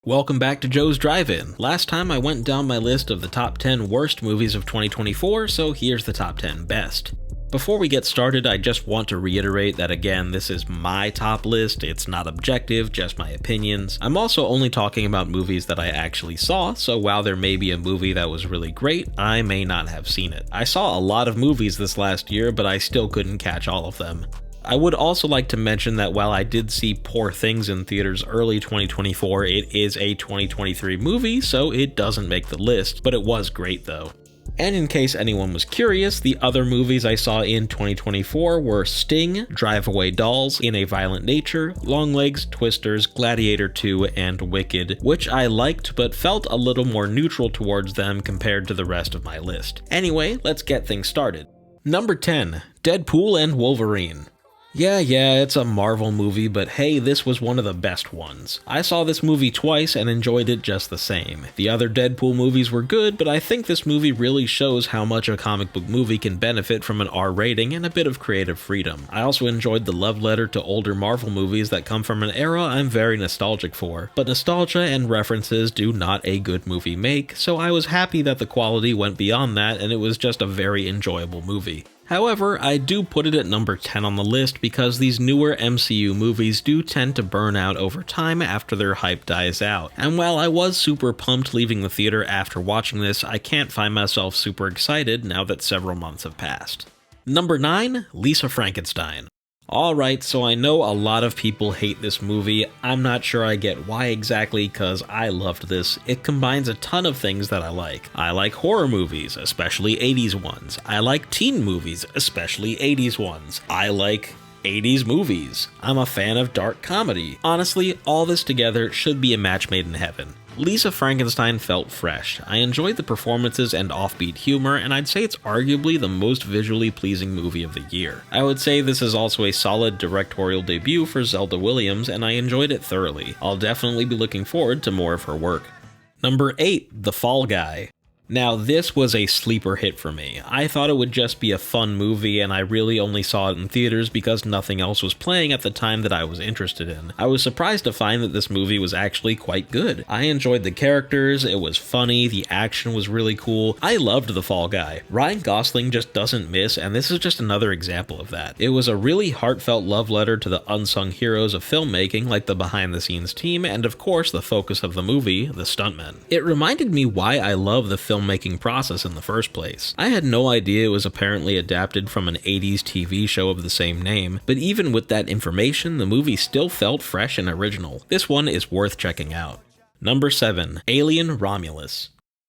Welcome back to Joe's Drive-In. Last time I went down my list of the top 10 worst movies of 2024, so here's the top 10 best. Before we get started, I just want to reiterate that again, this is my top list, it's not objective, just my opinions. I'm also only talking about movies that I actually saw, so while there may be a movie that was really great, I may not have seen it. I saw a lot of movies this last year, but I still couldn't catch all of them. I would also like to mention that while I did see Poor Things in theaters early 2024, it is a 2023 movie, so it doesn't make the list, but it was great though. And in case anyone was curious, the other movies I saw in 2024 were Sting, Drive Away Dolls, In a Violent Nature, Longlegs, Twisters, Gladiator 2, and Wicked, which I liked but felt a little more neutral towards them compared to the rest of my list. Anyway, let's get things started. Number 10, Deadpool and Wolverine. Yeah, it's a Marvel movie, but hey, this was one of the best ones. I saw this movie twice and enjoyed it just the same. The other Deadpool movies were good, but I think this movie really shows how much a comic book movie can benefit from an R rating and a bit of creative freedom. I also enjoyed the love letter to older Marvel movies that come from an era I'm very nostalgic for, but nostalgia and references do not a good movie make, so I was happy that the quality went beyond that and it was just a very enjoyable movie. However, I do put it at number 10 on the list because these newer MCU movies do tend to burn out over time after their hype dies out. And while I was super pumped leaving the theater after watching this, I can't find myself super excited now that several months have passed. Number 9, Lisa Frankenstein. Alright, so I know a lot of people hate this movie. I'm not sure I get why exactly, cause I loved this. It combines a ton of things that I like. I like horror movies, especially 80s ones. I like teen movies, especially 80s ones. I like 80s movies. I'm a fan of dark comedy. Honestly, all this together should be a match made in heaven. Lisa Frankenstein felt fresh. I enjoyed the performances and offbeat humor, and I'd say it's arguably the most visually pleasing movie of the year. I would say this is also a solid directorial debut for Zelda Williams, and I enjoyed it thoroughly. I'll definitely be looking forward to more of her work. Number 8, The Fall Guy. Now, this was a sleeper hit for me. I thought it would just be a fun movie, and I really only saw it in theaters because nothing else was playing at the time that I was interested in. I was surprised to find that this movie was actually quite good. I enjoyed the characters, it was funny, the action was really cool. I loved The Fall Guy. Ryan Gosling just doesn't miss, and this is just another example of that. It was a really heartfelt love letter to the unsung heroes of filmmaking like the behind-the-scenes team, and of course the focus of the movie, the stuntmen. It reminded me why I love the filmmaking process in the first place. I had no idea it was apparently adapted from an 80s TV show of the same name, but even with that information, the movie still felt fresh and original. This one is worth checking out. Number 7, Alien Romulus.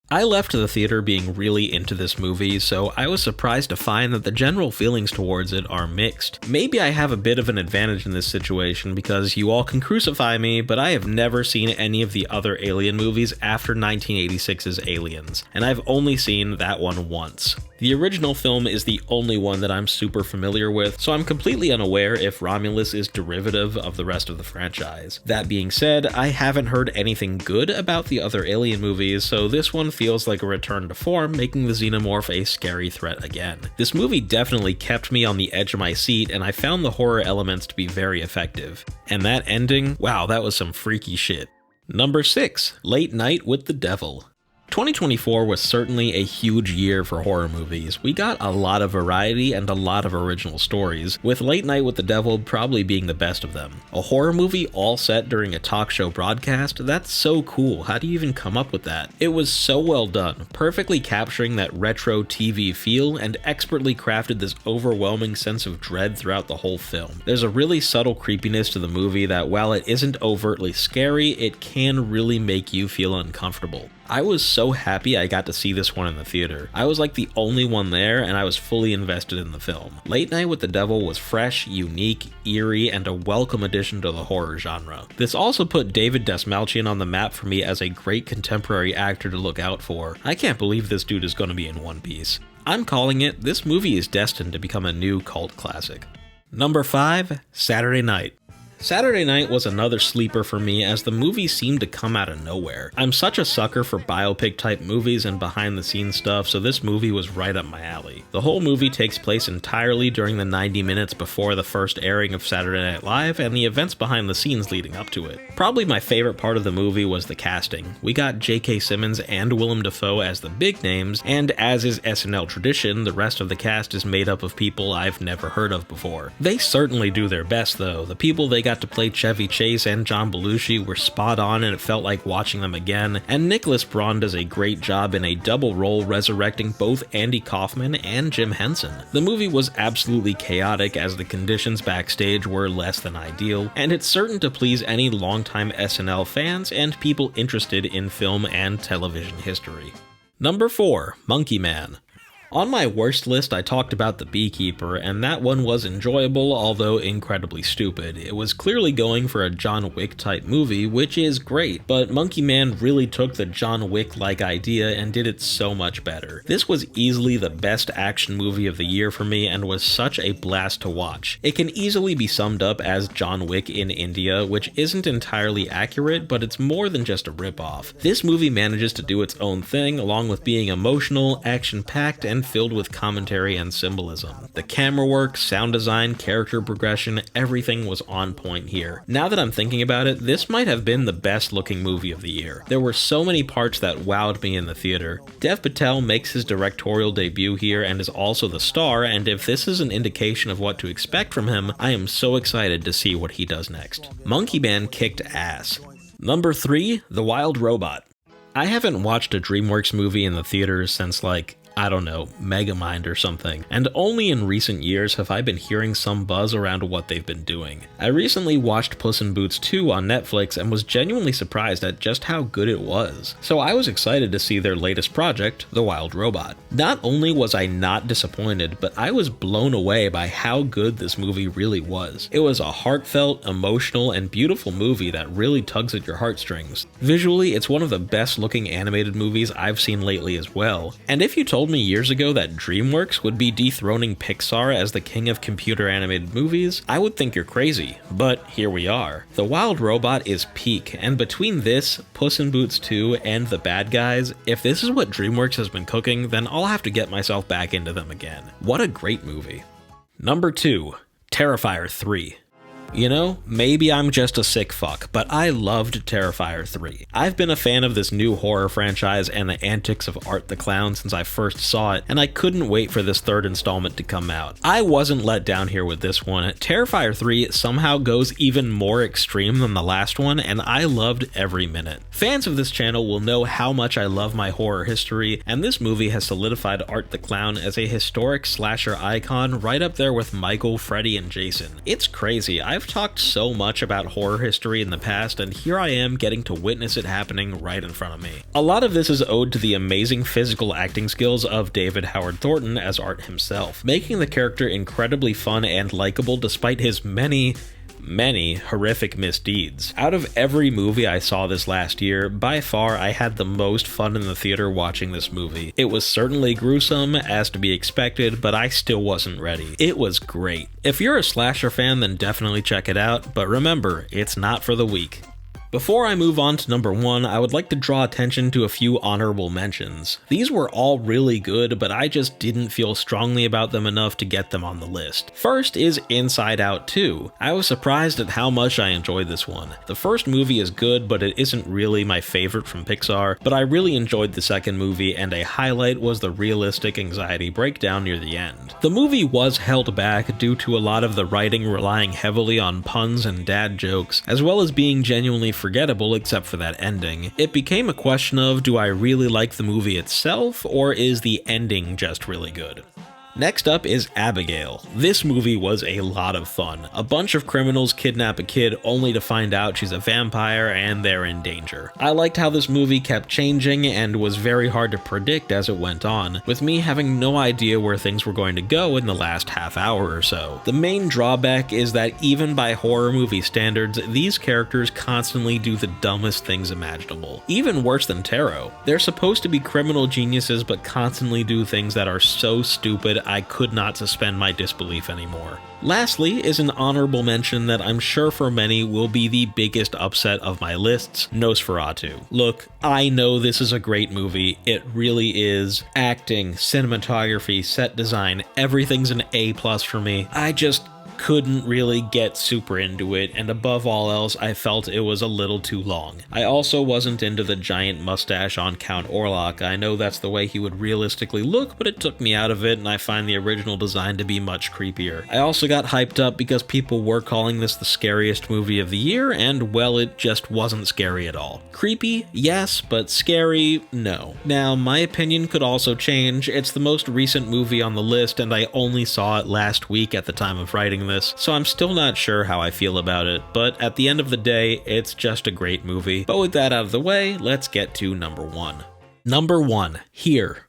I left the theater being really into this movie, so I was surprised to find that the general feelings towards it are mixed. Maybe I have a bit of an advantage in this situation because you all can crucify me, but I have never seen any of the other Alien movies after 1986's Aliens, and I've only seen that one once. The original film is the only one that I'm super familiar with, so I'm completely unaware if Romulus is derivative of the rest of the franchise. That being said, I haven't heard anything good about the other Alien movies, so this one feels like a return to form, making the xenomorph a scary threat again. This movie definitely kept me on the edge of my seat, and I found the horror elements to be very effective. And that ending, wow, that was some freaky shit. Number 6, Late Night with the Devil. 2024 was certainly a huge year for horror movies. We got a lot of variety and a lot of original stories, with Late Night with the Devil probably being the best of them. A horror movie all set during a talk show broadcast? That's so cool. How do you even come up with that? It was so well done, perfectly capturing that retro TV feel and expertly crafted this overwhelming sense of dread throughout the whole film. There's a really subtle creepiness to the movie that while it isn't overtly scary, it can really make you feel uncomfortable. I was so happy I got to see this one in the theater. I was like the only one there, and I was fully invested in the film. Late Night with the Devil was fresh, unique, eerie, and a welcome addition to the horror genre. This also put David Dastmalchian on the map for me as a great contemporary actor to look out for. I can't believe this dude is going to be in One Piece. I'm calling it, this movie is destined to become a new cult classic. Number 5, Saturday Night. Saturday Night was another sleeper for me as the movie seemed to come out of nowhere. I'm such a sucker for biopic type movies and behind the scenes stuff, so this movie was right up my alley. The whole movie takes place entirely during the 90 minutes before the first airing of Saturday Night Live and the events behind the scenes leading up to it. Probably my favorite part of the movie was the casting. We got J.K. Simmons and Willem Dafoe as the big names, and as is SNL tradition, the rest of the cast is made up of people I've never heard of before. They certainly do their best though. The people they got to play Chevy Chase and John Belushi were spot on and it felt like watching them again, and Nicholas Braun does a great job in a double role resurrecting both Andy Kaufman and Jim Henson. The movie was absolutely chaotic as the conditions backstage were less than ideal, and it's certain to please any longtime SNL fans and people interested in film and television history. Number 4. Monkey Man. On my worst list, I talked about The Beekeeper, and that one was enjoyable, although incredibly stupid. It was clearly going for a John Wick-type movie, which is great, but Monkey Man really took the John Wick-like idea and did it so much better. This was easily the best action movie of the year for me and was such a blast to watch. It can easily be summed up as John Wick in India, which isn't entirely accurate, but it's more than just a ripoff. This movie manages to do its own thing, along with being emotional, action-packed, and filled with commentary and symbolism. The camera work, sound design, character progression, everything was on point here. Now that I'm thinking about it, this might have been the best looking movie of the year. There were so many parts that wowed me in the theater. Dev Patel makes his directorial debut here and is also the star, and if this is an indication of what to expect from him, I am so excited to see what he does next. Monkey Man kicked ass. Number 3, The Wild Robot. I haven't watched a DreamWorks movie in the theaters since I don't know, Megamind or something, and only in recent years have I been hearing some buzz around what they've been doing. I recently watched Puss in Boots 2 on Netflix and was genuinely surprised at just how good it was, so I was excited to see their latest project, The Wild Robot. Not only was I not disappointed, but I was blown away by how good this movie really was. It was a heartfelt, emotional, and beautiful movie that really tugs at your heartstrings. Visually, it's one of the best looking animated movies I've seen lately as well, and if you told me years ago that DreamWorks would be dethroning Pixar as the king of computer animated movies, I would think you're crazy, but here we are. The Wild Robot is peak, and between this, Puss in Boots 2, and The Bad Guys, if this is what DreamWorks has been cooking, then I'll have to get myself back into them again. What a great movie. Number 2, Terrifier 3. You know, maybe I'm just a sick fuck, but I loved Terrifier 3. I've been a fan of this new horror franchise and the antics of Art the Clown since I first saw it, and I couldn't wait for this third installment to come out. I wasn't let down here with this one. Terrifier 3 somehow goes even more extreme than the last one, and I loved every minute. Fans of this channel will know how much I love my horror history, and this movie has solidified Art the Clown as a historic slasher icon right up there with Michael, Freddy, and Jason. It's crazy. I've talked so much about horror history in the past, and here I am getting to witness it happening right in front of me. A lot of this is owed to the amazing physical acting skills of David Howard Thornton as Art himself, making the character incredibly fun and likable despite his many horrific misdeeds. Out of every movie I saw this last year, by far I had the most fun in the theater watching this movie. It was certainly gruesome, as to be expected, but I still wasn't ready. It was great. If you're a slasher fan, then definitely check it out, but remember, it's not for the weak. Before I move on to number 1, I would like to draw attention to a few honorable mentions. These were all really good, but I just didn't feel strongly about them enough to get them on the list. First is Inside Out 2. I was surprised at how much I enjoyed this one. The first movie is good, but it isn't really my favorite from Pixar, but I really enjoyed the second movie, and a highlight was the realistic anxiety breakdown near the end. The movie was held back due to a lot of the writing relying heavily on puns and dad jokes, as well as being genuinely forgettable except for that ending. It became a question of, do I really like the movie itself, or is the ending just really good? Next up is Abigail. This movie was a lot of fun. A bunch of criminals kidnap a kid only to find out she's a vampire and they're in danger. I liked how this movie kept changing and was very hard to predict as it went on, with me having no idea where things were going to go in the last half hour or so. The main drawback is that even by horror movie standards, these characters constantly do the dumbest things imaginable. Even worse than Tarot. They're supposed to be criminal geniuses but constantly do things that are so stupid I could not suspend my disbelief anymore. Lastly is an honorable mention that I'm sure for many will be the biggest upset of my lists, Nosferatu. Look, I know this is a great movie, it really is. Acting, cinematography, set design, everything's an A+ for me. I just couldn't really get super into it, and above all else, I felt it was a little too long. I also wasn't into the giant mustache on Count Orlok. I know that's the way he would realistically look, but it took me out of it, and I find the original design to be much creepier. I also got hyped up because people were calling this the scariest movie of the year, and well, it just wasn't scary at all. Creepy, yes, but scary, no. Now, my opinion could also change. It's the most recent movie on the list, and I only saw it last week at the time of writing this, so I'm still not sure how I feel about it, but at the end of the day, it's just a great movie. But with that out of the way, let's get to number 1. Number 1, Here.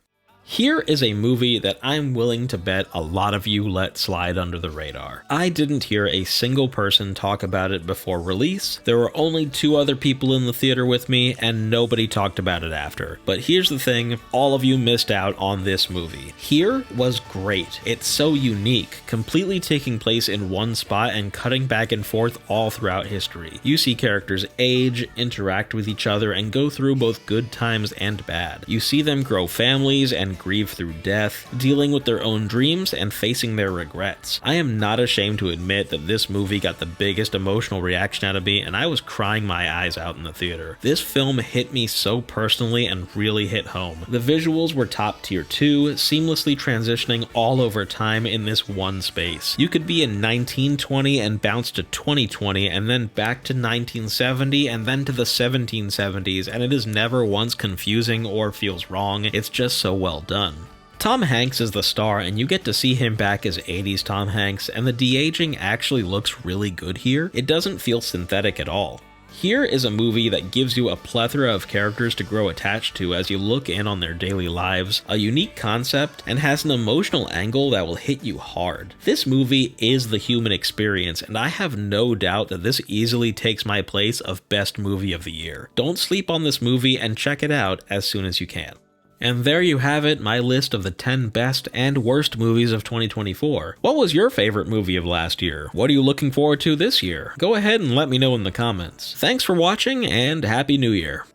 Here is a movie that I'm willing to bet a lot of you let slide under the radar. I didn't hear a single person talk about it before release. There were only 2 other people in the theater with me, and nobody talked about it after. But here's the thing, all of you missed out on this movie. Here was great. It's so unique, completely taking place in one spot and cutting back and forth all throughout history. You see characters age, interact with each other, and go through both good times and bad. You see them grow families and grieve through death, dealing with their own dreams and facing their regrets. I am not ashamed to admit that this movie got the biggest emotional reaction out of me, and I was crying my eyes out in the theater. This film hit me so personally and really hit home. The visuals were top tier too, seamlessly transitioning all over time in this one space. You could be in 1920 and bounce to 2020 and then back to 1970 and then to the 1770s, and it is never once confusing or feels wrong. It's just so well done. Tom Hanks is the star, and you get to see him back as 80s Tom Hanks, and the de-aging actually looks really good here. It doesn't feel synthetic at all. Here is a movie that gives you a plethora of characters to grow attached to as you look in on their daily lives, a unique concept, and has an emotional angle that will hit you hard. This movie is the human experience, and I have no doubt that this easily takes my place of best movie of the year. Don't sleep on this movie and check it out as soon as you can. And there you have it, my list of the 10 best and worst movies of 2024. What was your favorite movie of last year? What are you looking forward to this year? Go ahead and let me know in the comments. Thanks for watching, and Happy New Year!